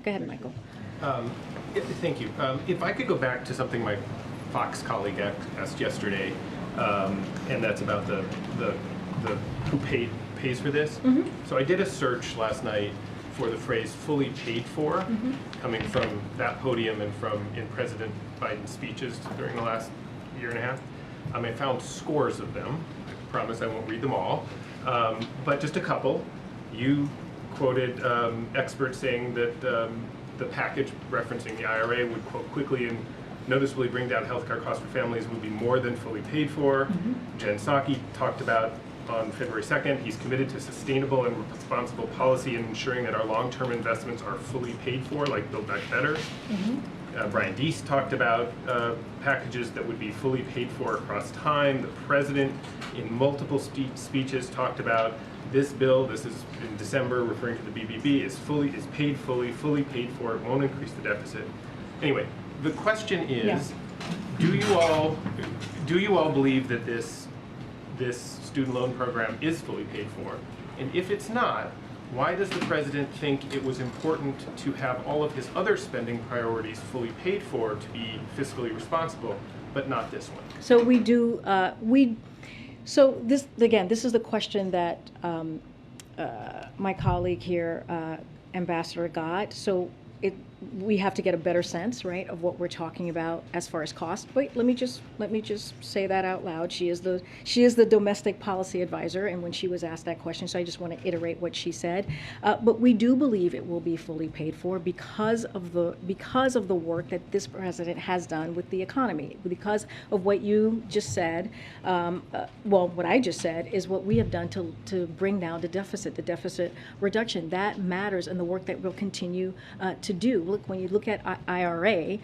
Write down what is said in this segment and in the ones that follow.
Go ahead, Michael. Thank you. If I could go back to something my Fox colleague asked yesterday, and that's about the who pays for this. Mm-hmm. So I did a search last night for the phrase "fully paid for," coming from that podium and from in President Biden's speeches during the last year and a half. I found scores of them. I promise I won't read them all, but just a couple. You quoted experts saying that the package referencing the IRA would, quote, quickly and noticeably bring down healthcare costs for families would be more than fully paid for. Jen Psaki talked about on February 2nd, he's committed to sustainable and responsible policy and ensuring that our long-term investments are fully paid for, like Build Back Better. Brian Deese talked about packages that would be fully paid for across time. The president, in multiple speeches, talked about this bill. This is in December, referring to the BBB, is fully paid for. It won't increase the deficit. Anyway, the question is, do you all believe that this student loan program is fully paid for? And if it's not, why does the president think it was important to have all of his other spending priorities fully paid for to be fiscally responsible, but not this one? So we do, so this, again, this is the question that my colleague here, Ambassador, got. So we have to get a better sense, right, of what we're talking about as far as cost. Wait, let me just say that out loud. She is the domestic policy advisor, and when she was asked that question, so I just want to iterate what she said. But we do believe it will be fully paid for because of the work that this president has done with the economy, because of what you just said. Well, what I just said is what we have done to bring down the deficit reduction. That matters, and the work that we'll continue to do. Look, when you look at IRA,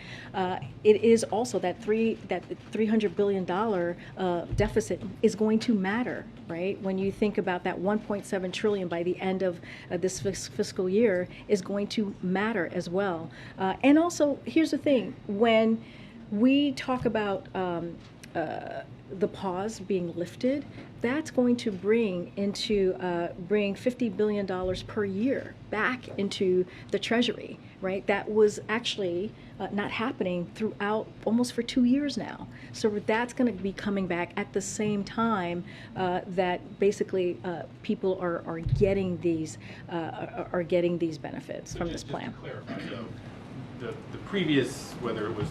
it is also that $300 billion deficit is going to matter, right? When you think about that 1.7 trillion by the end of this fiscal year is going to matter as well. And also, here's the thing: when we talk about the pause being lifted, that's going to bring $50 billion per year back into the Treasury, right? That was actually not happening throughout almost for 2 years now. So that's going to be coming back at the same time that basically people are getting these benefits from this plan. Just to clarify, though, the previous, whether it was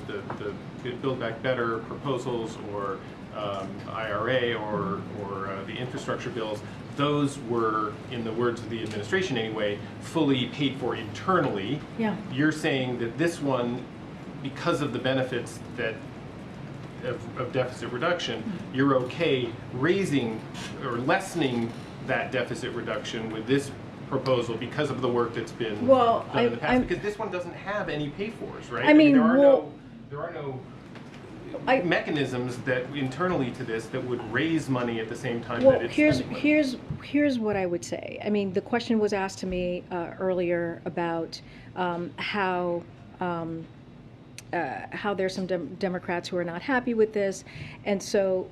the Build Back Better proposals or IRA or the infrastructure bills, those were, in the words of the administration anyway, fully paid for internally. Yeah. You're saying that this one, because of the benefits that of deficit reduction, you're okay raising or lessening that deficit reduction with this proposal because of the work that's been done in the past. Because this one doesn't have any pay-fors, right? There are no mechanisms that internally to this that would raise money at the same time that it's here's what I would say. I mean, the question was asked to me earlier about how there's some Democrats who are not happy with this, and so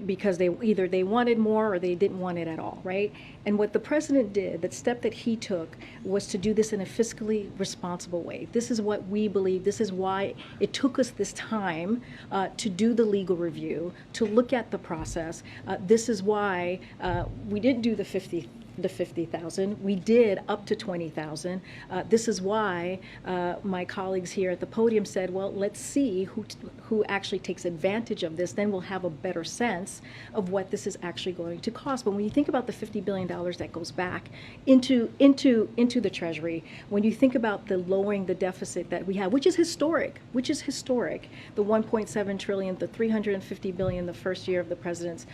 because they wanted more or they didn't want it at all, right? And what the president did, that step that he took, was to do this in a fiscally responsible way. This is what we believe. This is why it took us this time to do the legal review, to look at the process. This is why we didn't do the 50,000. We did up to 20,000. This is why my colleagues here at the podium said, well, let's see who actually takes advantage of this. Then we'll have a better sense of what this is actually going to cost. But when you think about the $50 billion that goes back into the Treasury, when you think about the lowering the deficit that we have, which is historic, the 1.7 trillion, the 350 billion the first year of the president's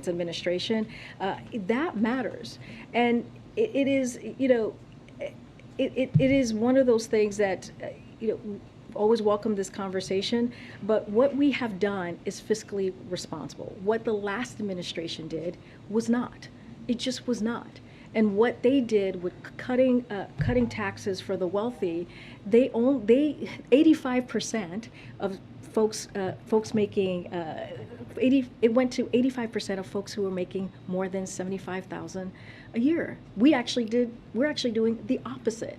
administration, that matters. And it is, it is one of those things that, always welcome this conversation, but what we have done is fiscally responsible. What the last administration did was not. It just was not. And what they did with cutting taxes for the wealthy, they 85% of folks making it went to 85% of folks who were making more than $75,000 a year. We're actually doing the opposite.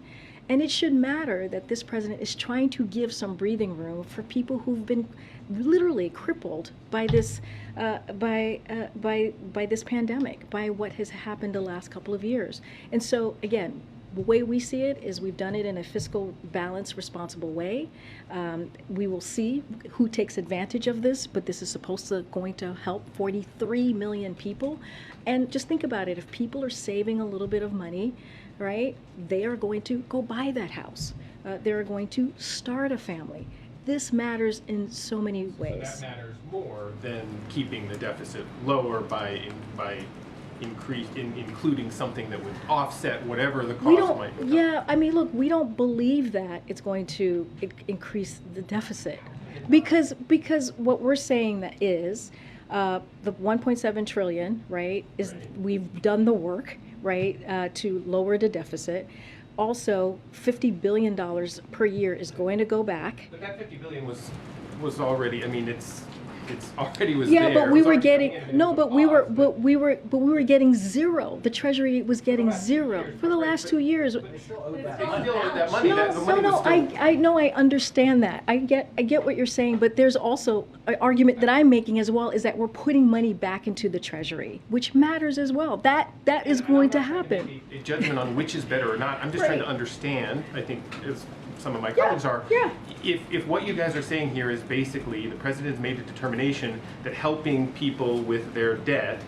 And it should matter that this president is trying to give some breathing room for people who've been literally crippled by this, by this pandemic, by what has happened the last couple of years. And so, again, the way we see it is we've done it in a fiscal balanced, responsible way. We will see who takes advantage of this, but this is going to help 43 million people. And just think about it, if people are saving a little bit of money, right, they are going to go buy that house. They're going to start a family. This matters in so many ways. So that matters more than keeping the deficit lower by including something that would offset whatever the cost might become. Yeah, I mean, look, we don't believe that it's going to increase the deficit, because what we're saying that is the 1.7 trillion, right? We've done the work, right, to lower the deficit. Also, $50 billion per year is going to go back. But that $50 billion was already. I mean, it's already was yeah, there. but we were getting we were getting zero. The Treasury was getting zero for the last 2 years. They still owed that money. I understand that. I get what you're saying, but there's also an argument that I'm making as well, is that we're putting money back into the Treasury, which matters as well. That is going to happen. A judgment on which is better or not. I'm just trying to understand. I think as some of my colleagues are. Yeah. If what you guys are saying here is basically the president has made a determination that helping people with their debt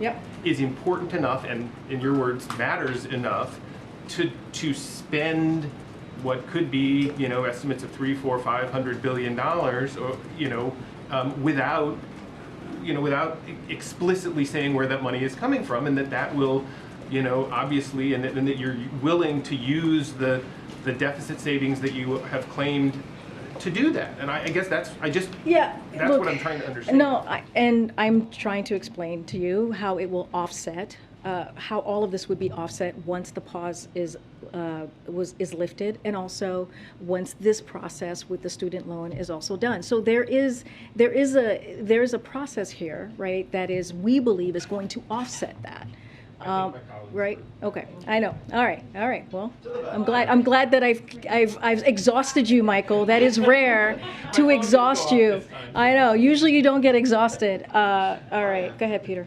is important enough, and in your words, matters enough to spend what could be, estimates of $300, $400, $500 billion, or without explicitly saying where that money is coming from, and that will, obviously, and that you're willing to use the deficit savings that you have claimed to do that. And I guess that's what I'm trying to understand. No, and I'm trying to explain to you how it will offset, how all of this would be offset once the pause is lifted, and also once this process with the student loan is also done. So there is a process here, right, that is, we believe, is going to offset that. Right? Okay. I know. All right. Well, I'm glad that I've exhausted you, Michael. That is rare to exhaust you. I know. Usually you don't get exhausted. All right. Go ahead, Peter.